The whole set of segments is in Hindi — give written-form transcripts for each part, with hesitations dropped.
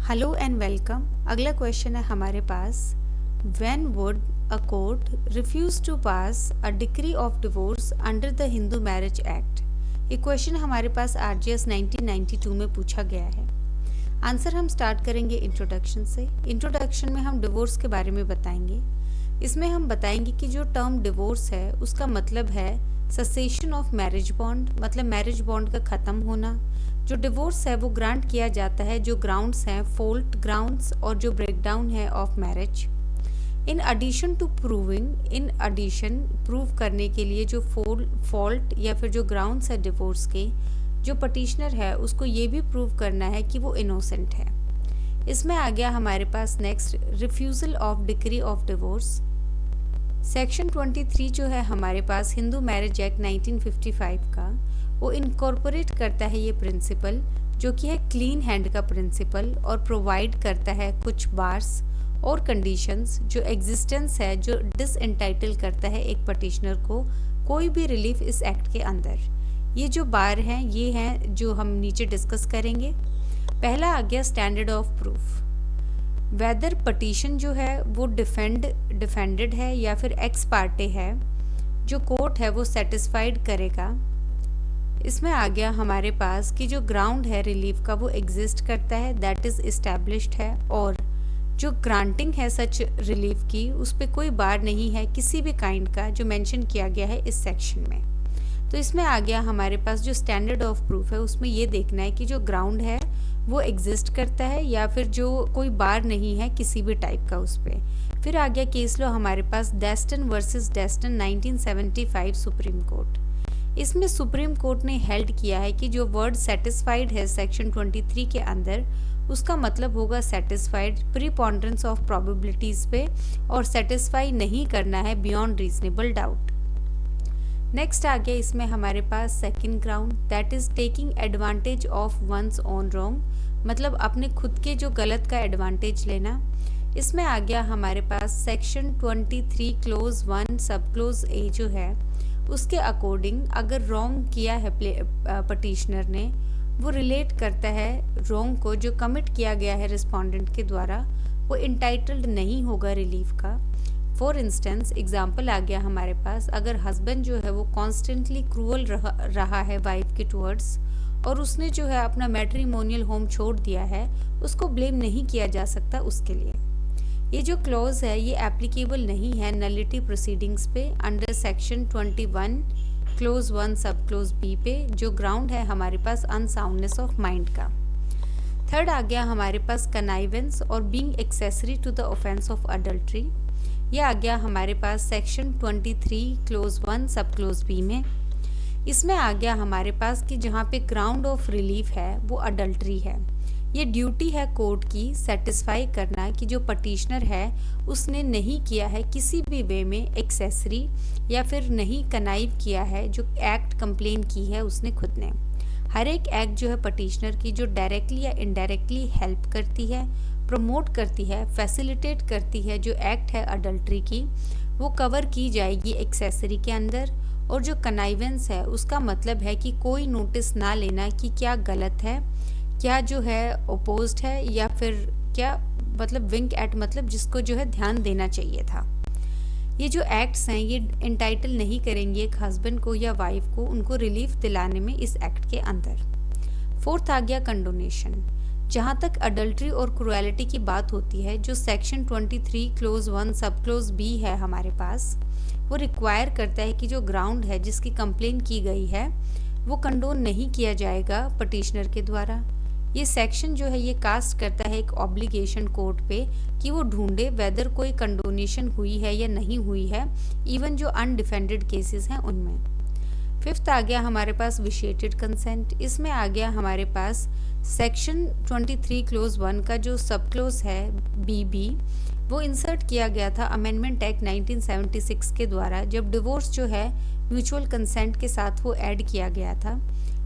Hello and welcome. अगला क्वेश्चन है हमारे पास, when would a court refuse to pass a decree of divorce under the Hindu Marriage Act. ये क्वेश्चन हमारे पास आरजीएस 1992 में पूछा गया है। आंसर हम स्टार्ट करेंगे इंट्रोडक्शन से। इंट्रोडक्शन में हम डिवोर्स के बारे में बताएंगे। इसमें हम बताएंगे कि जो टर्म डिवोर्स है उसका मतलब है सेसेशन ऑफ मैरिज बॉन्ड, मतलब मैरिज बॉन्ड का ख़त्म होना। जो डिवोर्स है वो ग्रांट किया जाता है जो ग्राउंड्स हैं फॉल्ट ग्राउंड्स और जो ब्रेकडाउन है of marriage. In addition prove करने के लिए जो फॉल्ट या फिर जो ग्राउंड्स है डिवोर्स के, जो पटिशनर है उसको ये भी प्रूव करना है कि वो इनोसेंट है। इसमें आ गया हमारे पास next, refusal of decree of divorce. Section 23 जो है हमारे पास हिंदू मैरिज एक्ट 1955 का, वो इनकॉर्पोरेट करता है ये प्रिंसिपल जो कि है क्लीन हैंड का प्रिंसिपल, और प्रोवाइड करता है कुछ बार्स और कंडीशंस जो एग्जिस्टेंस है जो डिसएंटाइटल करता है एक पटिशनर को कोई भी रिलीफ इस एक्ट के अंदर। ये जो बार हैं ये हैं जो हम नीचे डिस्कस करेंगे। पहला आ गया standard of proof, whether petition जो है वो डिफेंडेड है या फिर एक्स पार्टे है, जो कोर्ट है वो सेटिस्फाइड करेगा। इसमें आ गया हमारे पास कि जो ग्राउंड है रिलीफ का वो एग्जिस्ट करता है, दैट इज़ इस्टेब्लिश्ड है, और जो ग्रांटिंग है सच रिलीफ की उस पर कोई बार नहीं है किसी भी काइंड का जो मेंशन किया गया है इस सेक्शन में। तो इसमें आ गया हमारे पास जो स्टैंडर्ड ऑफ प्रूफ है उसमें ये देखना है कि जो ग्राउंड है वो एग्जिस्ट करता है या फिर जो कोई बार नहीं है किसी भी टाइप का उस पर। फिर आ गया केस लॉ हमारे पास डेस्टन वर्सेस डेस्टन 1975 सुप्रीम कोर्ट। इसमें सुप्रीम कोर्ट ने हेल्ड किया है कि जो वर्ड सेटिस्फाइड है सेक्शन 23 के अंदर उसका मतलब होगा सेटिस्फाइड प्रीपोंडरेंस ऑफ प्रोबेबिलिटीज पे, और सेटिस्फाई नहीं करना है बियॉन्ड रीजनेबल डाउट। नेक्स्ट आ गया इसमें हमारे पास second ground, that is taking advantage of one's own wrong, मतलब अपने खुद के जो गलत का एडवांटेज लेना। इसमें आ गया हमारे पास सेक्शन 23 क्लोज 1 सब क्लोज ए जो है उसके अकॉर्डिंग अगर रॉन्ग किया है पटिशनर ने, वो रिलेट करता है रॉन्ग को जो कमिट किया गया है रिस्पोंडेंट के द्वारा, वो इंटाइटल्ड नहीं होगा रिलीफ का। फॉर इंस्टेंस एग्जाम्पल आ गया हमारे पास, अगर हस्बैंड जो है वो कॉन्स्टेंटली क्रूअल रहा है वाइफ के टुवर्ड्स और उसने जो है अपना मैट्रिमोनियल होम छोड़ दिया है, उसको ब्लेम नहीं किया जा सकता उसके लिए। ये जो क्लॉज है ये एप्लीकेबल नहीं है नलिटी प्रोसीडिंग्स पे under section 21 clause 1 sub clause B पे, जो ग्राउंड है हमारे पास अनसाउंडनेस ऑफ माइंड का। थर्ड आ गया हमारे पास कनाइवेंस और being accessory to the offence of adultery. ये आ गया हमारे पास section 23 close 1 sub clause B में। इसमें आ गया हमारे पास कि जहाँ पे ग्राउंड ऑफ रिलीफ है वो अडल्ट्री है। ये ड्यूटी है कोर्ट की सेटिस्फाई करना कि जो पटिशनर है उसने नहीं किया है किसी भी वे में एक्सेसरी या फिर नहीं कनाइव किया है जो एक्ट कंप्लेन की है उसने खुद ने। हर एक एक्ट जो है पटिशनर की जो डायरेक्टली या इनडायरेक्टली हेल्प करती है, प्रमोट करती है, फैसिलिटेट करती है जो एक्ट है अडल्ट्री की, वो कवर की जाएगी एक्सेसरी के अंदर। और जो कनाइवेंस है उसका मतलब है कि कोई नोटिस ना लेना कि क्या गलत है, क्या जो है ओपोज्ड है, या फिर क्या मतलब विंक एट, मतलब जिसको जो है ध्यान देना चाहिए था। ये जो एक्ट्स हैं ये एंटाइटल नहीं करेंगे एक हस्बैंड को या वाइफ को उनको रिलीफ दिलाने में इस एक्ट के अंदर। फोर्थ आ गया कंडोनेशन। जहाँ तक अडल्ट्री और क्रुएलिटी की बात होती है, जो section 23 close 1 sub clause B है हमारे पास, वो रिक्वायर करता है कि जो ग्राउंड है जिसकी कंप्लेन की गई है वो कंडोन नहीं किया जाएगा पटिशनर के द्वारा। ये सेक्शन जो है ये कास्ट करता है एक ऑब्लिगेशन कोर्ट पे कि वो ढूंढे वेदर कोई कंडोनेशन हुई है या नहीं हुई है, इवन जो अनडिफेंडेड केसेस हैं उनमें। फिफ्थ आ गया हमारे पास विशिएटेड कंसेंट। इसमें आ गया हमारे पास सेक्शन 23 क्लोज 1 का जो सब क्लोज है बी, वो इंसर्ट किया गया था अमेंडमेंट एक्ट 1976 के द्वारा, जब डिवोर्स जो है म्यूचुअल कंसेंट के साथ वो ऐड किया गया था।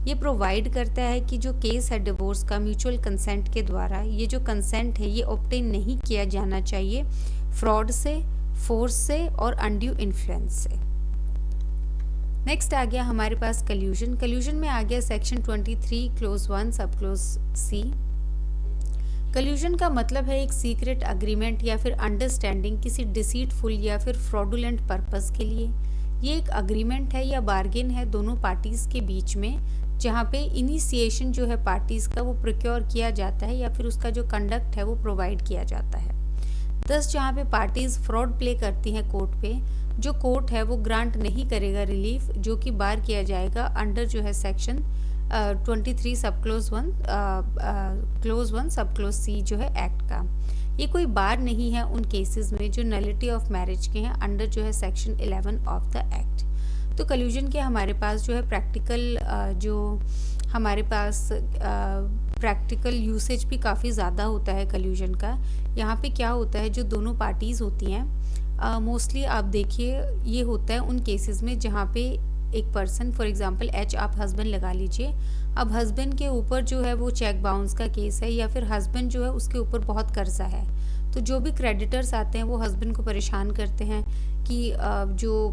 ये प्रोवाइड करता है कि जो केस है डिवोर्स का म्यूचुअल कंसेंट के द्वारा, ये जो कंसेंट है ये ऑब्टेन नहीं किया जाना चाहिए फ्रॉड से, फोर्स से और अनड्यू इन्फ्लुएंस से। नेक्स्ट आ गया हमारे पास कल्यूजन। कल्यूजन में आ गया section 23 close 1 sub close C. कल्यूजन का मतलब है एक सीक्रेट अग्रीमेंट या फिर अंडरस्टैंडिंग किसी डिसीटफुल या फिर फ्रॉडुलेंट पर्पस के लिए। ये एक अग्रीमेंट है या बार्गेन है दोनों पार्टीज़ के बीच में, जहाँ पे इनिशिएशन जो है पार्टीज़ का वो प्रोक्योर किया जाता है या फिर उसका जो कंडक्ट है वो प्रोवाइड किया जाता है। दस जहाँ पे पार्टीज़ फ्रॉड प्ले करती हैं कोर्ट पे, जो कोर्ट है वो ग्रांट नहीं करेगा रिलीफ, जो कि बार किया जाएगा अंडर जो है सेक्शन 23 सब क्लोज 1 सब क्लोज सी जो है एक्ट का। ये कोई बार नहीं है उन केसेस में जो नलिटी ऑफ मैरिज के हैं अंडर जो है सेक्शन 11 ऑफ द एक्ट। तो कल्यूजन के हमारे पास जो है प्रैक्टिकल जो हमारे पास प्रैक्टिकल यूसेज भी काफ़ी ज़्यादा होता है कल्यूजन का। यहाँ पे क्या होता है, जो दोनों पार्टीज़ होती हैं मोस्टली आप देखिए ये होता है उन केसेस में जहाँ पे एक पर्सन, फॉर एग्जांपल एच आप हस्बैंड लगा लीजिए, अब हस्बैंड के ऊपर जो है वो चेक बाउंस का केस है या फिर हस्बैंड जो है उसके ऊपर बहुत कर्जा है, तो जो भी क्रेडिटर्स आते हैं वो हस्बैंड को परेशान करते हैं कि जो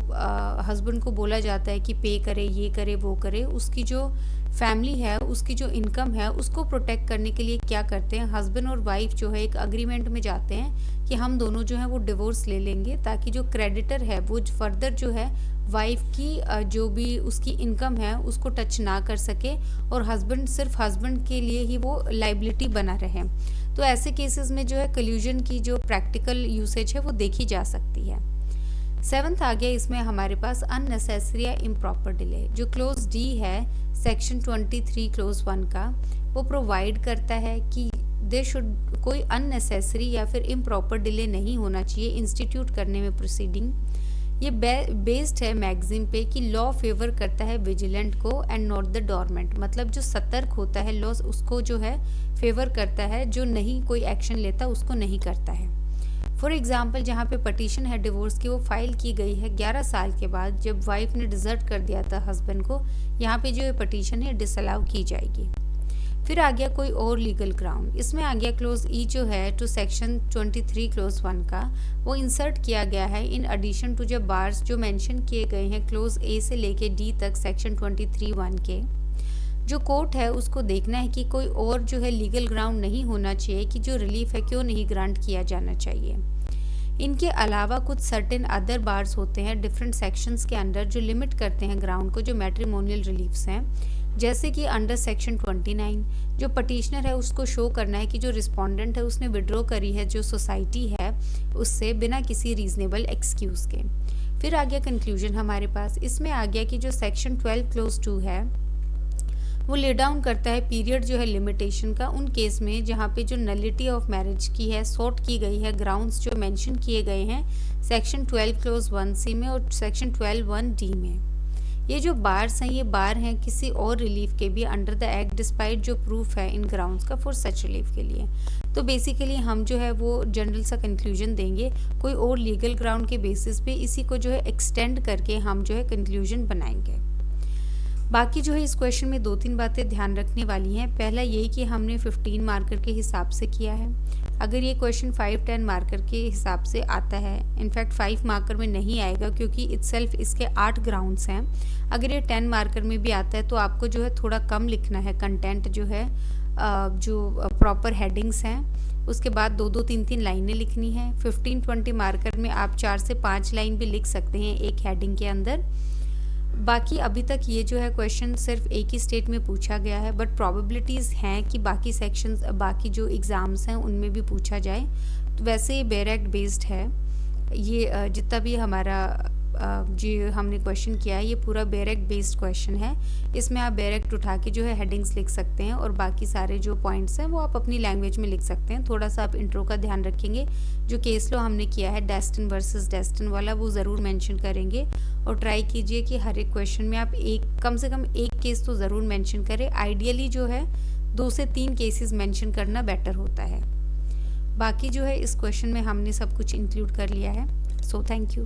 हस्बैंड को बोला जाता है कि पे करे, ये करे, वो करे। उसकी जो फैमिली है, उसकी जो इनकम है, उसको प्रोटेक्ट करने के लिए क्या करते हैं, हस्बैंड और वाइफ जो है एक अग्रीमेंट में जाते हैं कि हम दोनों जो है वो डिवोर्स ले लेंगे, ताकि जो क्रेडिटर है वो फर्दर जो है वाइफ की जो भी उसकी इनकम है उसको टच ना कर सके और हस्बैंड सिर्फ हस्बैंड के लिए ही वो लाइबिलिटी बना रहे। तो ऐसे केसेस में जो है कल्यूजन की जो प्रैक्टिकल यूसेज है वो देखी जा सकती है। 7th आ गया इसमें हमारे पास अननेसेसरी या इम्प्रॉपर डिले। जो क्लोज डी है सेक्शन 23 क्लोज 1 का, वो प्रोवाइड करता है कि दे शुड कोई अननेसेसरी या फिर इम्प्रॉपर डिले नहीं होना चाहिए इंस्टीट्यूट करने में प्रोसीडिंग। ये बेस्ड है मैगजीन पे कि लॉ फेवर करता है विजिलेंट को एंड नॉट द डोरमेंट, मतलब जो सतर्क होता है लॉ उसको जो है फेवर करता है, जो नहीं कोई एक्शन लेता उसको नहीं करता है। फॉर एग्जाम्पल जहाँ पे पटिशन है डिवोर्स की वो फाइल की गई है 11 साल के बाद, जब वाइफ ने डिजर्ट कर दिया था हस्बैंड को, यहाँ पे जो ये पटिशन है डिसअलाउ की जाएगी। फिर आ गया कोई और लीगल ग्राउंड, इसमें आ गया क्लोज ई जो है टू सेक्शन 23 क्लोज 1 का, वो इंसर्ट किया गया है इन एडिशन टू जो बार्स जो मेंशन किए गए हैं क्लोज ए से लेके डी तक सेक्शन 23(1) के। जो कोर्ट है उसको देखना है कि कोई और जो है लीगल ग्राउंड नहीं होना चाहिए कि जो रिलीफ है क्यों नहीं ग्रांट किया जाना चाहिए। इनके अलावा कुछ सर्टेन अदर बार्स होते हैं डिफरेंट सेक्शंस के अंडर जो लिमिट करते हैं ग्राउंड को, जो मैट्रिमोनियल रिलीफ्स हैं, जैसे कि अंडर सेक्शन 29 जो पटिशनर है उसको शो करना है कि जो रिस्पोंडेंट है उसने विड्रॉ करी है जो सोसाइटी है उससे बिना किसी रीजनेबल एक्सक्यूज़ के। फिर आ गया कंक्लूजन हमारे पास, इसमें आ गया कि जो सेक्शन 12 क्लोज 2 है वो ले डाउन करता है पीरियड जो है लिमिटेशन का उन केस में जहाँ पे जो नलिटी ऑफ मैरिज की है सॉर्ट की गई है ग्राउंड्स जो मेंशन किए गए हैं सेक्शन 12 क्लोज 1C में और सेक्शन 12(1)D में। ये जो बार्स हैं ये बार हैं किसी और रिलीफ के भी अंडर द एक्ट डिस्पाइट जो प्रूफ है इन ग्राउंड्स का फॉर सच रिलीफ के लिए। तो बेसिकली हम जो है वो जनरल सा कंक्लूजन देंगे कोई और लीगल ग्राउंड के बेसिस पे, इसी को जो है एक्सटेंड करके हम जो है कंक्लूजन बनाएंगे। बाकी जो है इस क्वेश्चन में 2-3 बातें ध्यान रखने वाली हैं। पहला यही कि हमने 15 मार्कर के हिसाब से किया है। अगर ये क्वेश्चन 5-10 मार्कर के हिसाब से आता है, इनफैक्ट 5 मार्कर में नहीं आएगा क्योंकि इटसेल्फ इसके 8 ग्राउंड्स हैं। अगर ये 10 मार्कर में भी आता है तो आपको जो है थोड़ा कम लिखना है कंटेंट, जो है जो प्रॉपर हेडिंग्स हैं उसके बाद 2-2, 3-3 लाइनें लिखनी है। 15-20 मार्कर में आप 4 से 5 लाइन भी लिख सकते हैं एक हेडिंग के अंदर। बाकी अभी तक ये जो है क्वेश्चन सिर्फ एक ही स्टेट में पूछा गया है, बट प्रोबेबिलिटीज़ हैं कि बाकी सेक्शंस बाकी जो एग्ज़ाम्स हैं उनमें भी पूछा जाए। तो वैसे ये बेयर एक्ट बेस्ड है, ये जितना भी हमारा जो हमने क्वेश्चन किया है ये पूरा बेयर एक्ट बेस्ड क्वेश्चन है। इसमें आप बेयर एक्ट उठा के जो है हेडिंग्स लिख सकते हैं और बाकी सारे जो पॉइंट्स हैं वो आप अपनी लैंग्वेज में लिख सकते हैं। थोड़ा सा आप इंट्रो का ध्यान रखेंगे, जो केस लॉ हमने किया है डेस्टिन वर्सेस डेस्टिन वाला वो ज़रूर मेंशन करेंगे और ट्राई कीजिए कि हर एक क्वेश्चन में आप कम से कम एक केस तो ज़रूर मेंशन करें। आइडियली जो है 2 से 3 केसेस मेंशन करना बेटर होता है। बाकी जो है इस क्वेश्चन में हमने सब कुछ इंक्लूड कर लिया है। So thank you.